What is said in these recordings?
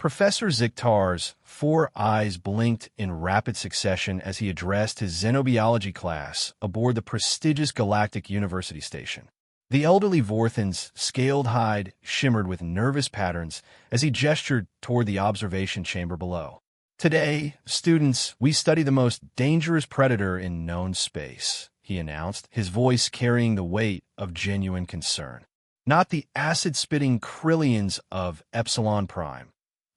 Professor Zikhtar's 4 eyes blinked in rapid succession as he addressed his xenobiology class aboard the prestigious Galactic University Station. The elderly Vorthin's scaled hide shimmered with nervous patterns as he gestured toward the observation chamber below. "Today, students, we study the most dangerous predator in known space," he announced, his voice carrying the weight of genuine concern. "Not the acid-spitting Krillians of Epsilon Prime,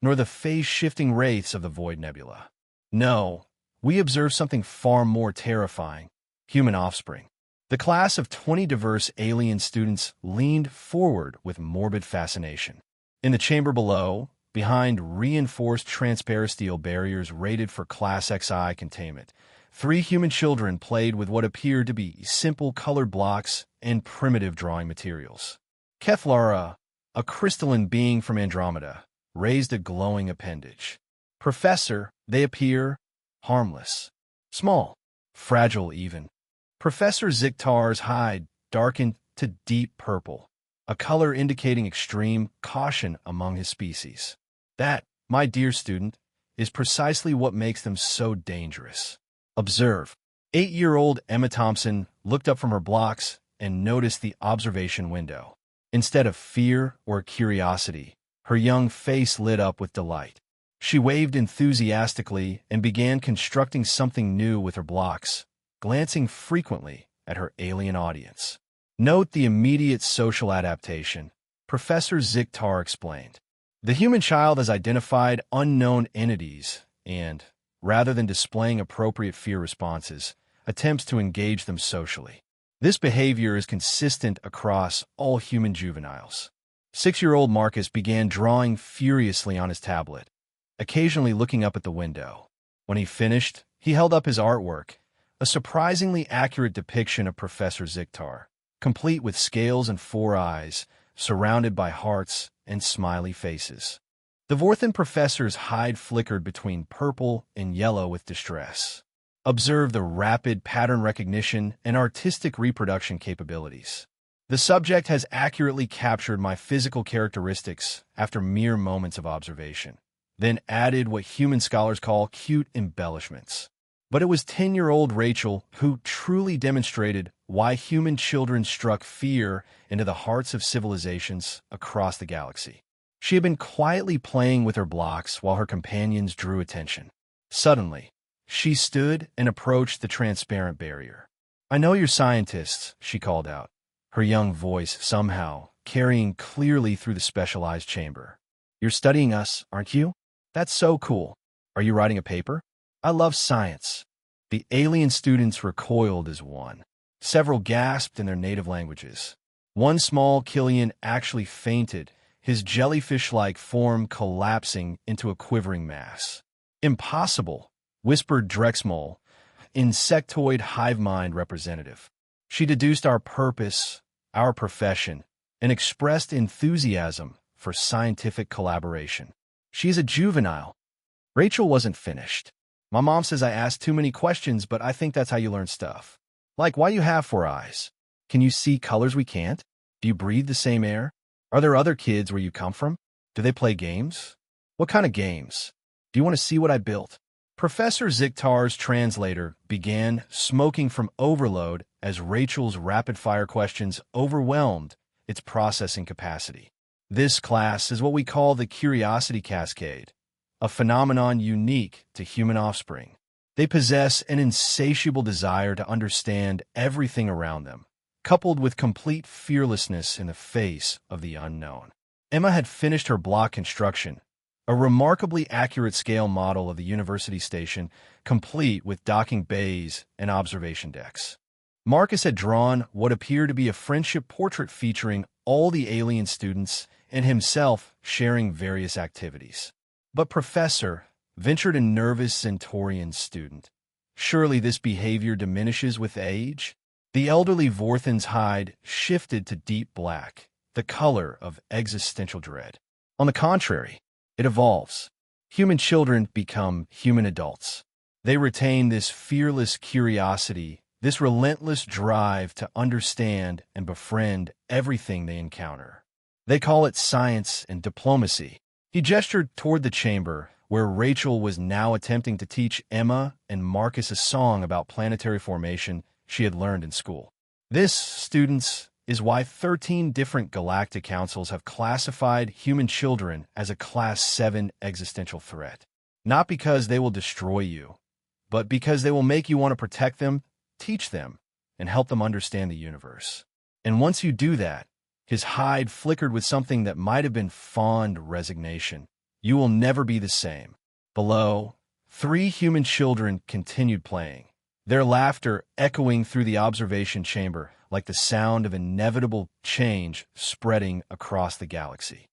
nor the phase-shifting wraiths of the Void Nebula. No, we observe something far more terrifying: human offspring." The class of 20 diverse alien students leaned forward with morbid fascination. In the chamber below, behind reinforced transparasteel barriers rated for Class XI containment, 3 human children played with what appeared to be simple colored blocks and primitive drawing materials. Keflara, a crystalline being from Andromeda, raised a glowing appendage. "Professor, they appear harmless. Small. Fragile even." Professor Zikhtar's hide darkened to deep purple, a color indicating extreme caution among his species. "That, my dear student, is precisely what makes them so dangerous. Observe." 8-year-old Emma Thompson looked up from her blocks and noticed the observation window. Instead of fear or curiosity, her young face lit up with delight. She waved enthusiastically and began constructing something new with her blocks, glancing frequently at her alien audience. "Note the immediate social adaptation," Professor Zikhtar explained. "The human child has identified unknown entities and, rather than displaying appropriate fear responses, attempts to engage them socially. This behavior is consistent across all human juveniles." 6-year-old Marcus began drawing furiously on his tablet, occasionally looking up at the window. When he finished, he held up his artwork, a surprisingly accurate depiction of Professor Zikhtar, complete with scales and 4 eyes, surrounded by hearts and smiley faces. The Vorthin professor's hide flickered between purple and yellow with distress. "Observe the rapid pattern recognition and artistic reproduction capabilities. The subject has accurately captured my physical characteristics after mere moments of observation, then added what human scholars call cute embellishments." But it was 10-year-old Rachel who truly demonstrated why human children struck fear into the hearts of civilizations across the galaxy. She had been quietly playing with her blocks while her companions drew attention. Suddenly, she stood and approached the transparent barrier. "I know you're scientists," she called out, her young voice somehow carrying clearly through the specialized chamber. "You're studying us, aren't you? That's so cool. Are you writing a paper? I love science." The alien students recoiled as one. Several gasped in their native languages. One small Killian actually fainted, his jellyfish-like form collapsing into a quivering mass. "Impossible," whispered Drexmol, insectoid hive mind representative. She deduced our purpose, our profession, and expressed enthusiasm for scientific collaboration. "She's a juvenile." Rachel wasn't finished. "My mom says I ask too many questions, but I think that's how you learn stuff. Like why you have 4 eyes. Can you see colors we can't? Do you breathe the same air? Are there other kids where you come from? Do they play games? What kind of games? Do you want to see what I built?" Professor Zikhtar's translator began smoking from overload as Rachel's rapid-fire questions overwhelmed its processing capacity. "This class is what we call the curiosity cascade, a phenomenon unique to human offspring. They possess an insatiable desire to understand everything around them, coupled with complete fearlessness in the face of the unknown." Emma had finished her block construction, a remarkably accurate scale model of the university station, complete with docking bays and observation decks. Marcus had drawn what appeared to be a friendship portrait featuring all the alien students and himself sharing various activities. "But Professor," ventured a nervous Centaurian student, "surely this behavior diminishes with age?" The elderly Vorthin's hide shifted to deep black, the color of existential dread. "On the contrary, it evolves. Human children become human adults. They retain this fearless curiosity, this relentless drive to understand and befriend everything they encounter. They call it science and diplomacy. He gestured toward the chamber, where Rachel was now attempting to teach Emma and Marcus a song about planetary formation she had learned in school. This, students, is why 13 different galactic councils have classified human children as a Class 7 existential threat. Not because they will destroy you, but because they will make you want to protect them, teach them, and help them understand the universe. And once you do that, his hide flickered with something that might have been fond resignation. You will never be the same. Below, 3 human children continued playing, their laughter echoing through the observation chamber like the sound of inevitable change spreading across the galaxy.